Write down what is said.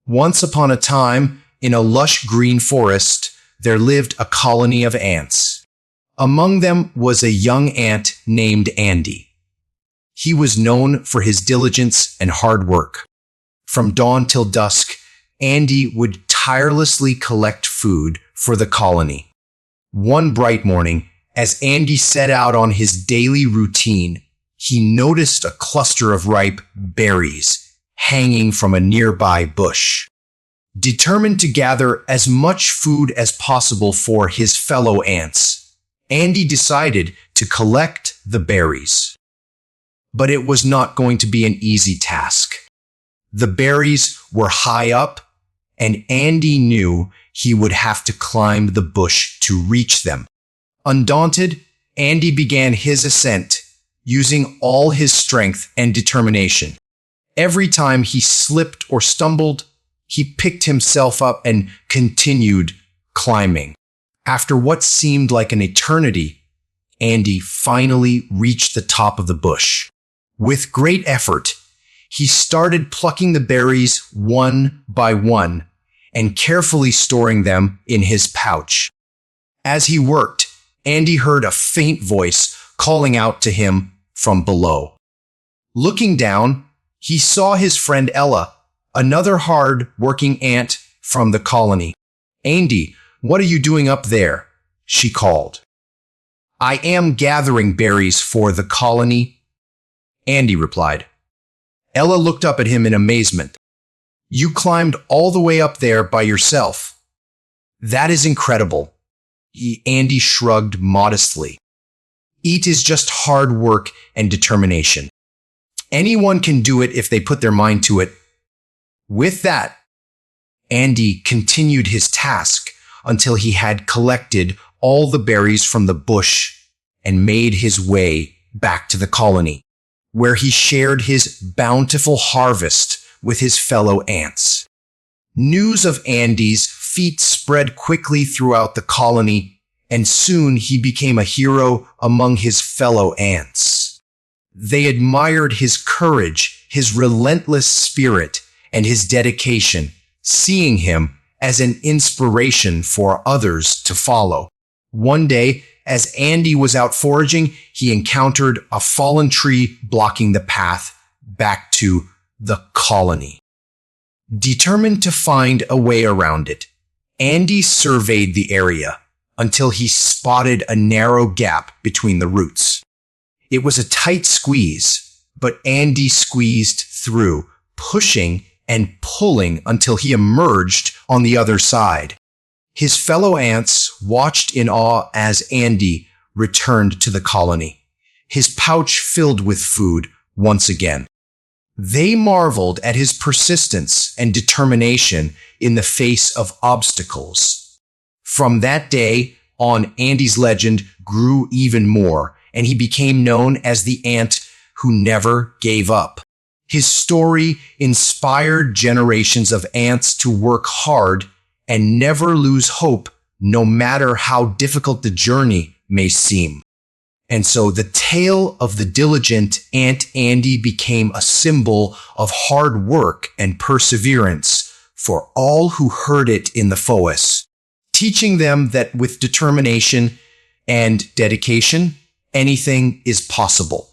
Once upon a time, in a lush green forest, there lived a colony of ants. Among them was a young ant named Andy. He was known for his diligence and hard work. From dawn till dusk, Andy would tirelessly collect food for the colony. One bright morning, as Andy set out on his daily routine, he noticed a cluster of ripe berries hanging from a nearby bush. Determined to gather as much food as possible for his fellow ants, Andy decided to collect the berries. But it was not going to be an easy task. The berries were high up, and Andy knew he would have to climb the bush to reach them. Undaunted, Andy began his ascent, using all his strength and determination. Every time he slipped or stumbled, he picked himself up and continued climbing. After what seemed like an eternity, Andy finally reached the top of the bush. With great effort, he started plucking the berries one by one and carefully storing them in his pouch. As he worked, Andy heard a faint voice calling out to him from below. Looking down, he saw his friend Ella, another hard-working ant from the colony. "Andy, what are you doing up there?" she called. "I am gathering berries for the colony," Andy replied. Ella looked up at him in amazement. "You climbed all the way up there by yourself. That is incredible." Andy shrugged modestly. "It is just hard work and determination. Anyone can do it if they put their mind to it." With that, Andy continued his task until he had collected all the berries from the bush and made his way back to the colony, where he shared his bountiful harvest with his fellow ants. News of Andy's feat spread quickly throughout the colony, and soon he became a hero among his fellow ants. They admired his courage, his relentless spirit, and his dedication, seeing him as an inspiration for others to follow. One day, as Andy was out foraging, he encountered a fallen tree blocking the path back to the colony. Determined to find a way around it, Andy surveyed the area until he spotted a narrow gap between the roots. It was a tight squeeze, but Andy squeezed through, pushing and pulling until he emerged on the other side. His fellow ants watched in awe as Andy returned to the colony, his pouch filled with food once again. They marveled at his persistence and determination in the face of obstacles. From that day on, Andy's legend grew even more, and he became known as the ant who never gave up. His story inspired generations of ants to work hard and never lose hope, no matter how difficult the journey may seem. And so the tale of the diligent ant Andy became a symbol of hard work and perseverance for all who heard it in the forest, teaching them that with determination and dedication, anything is possible.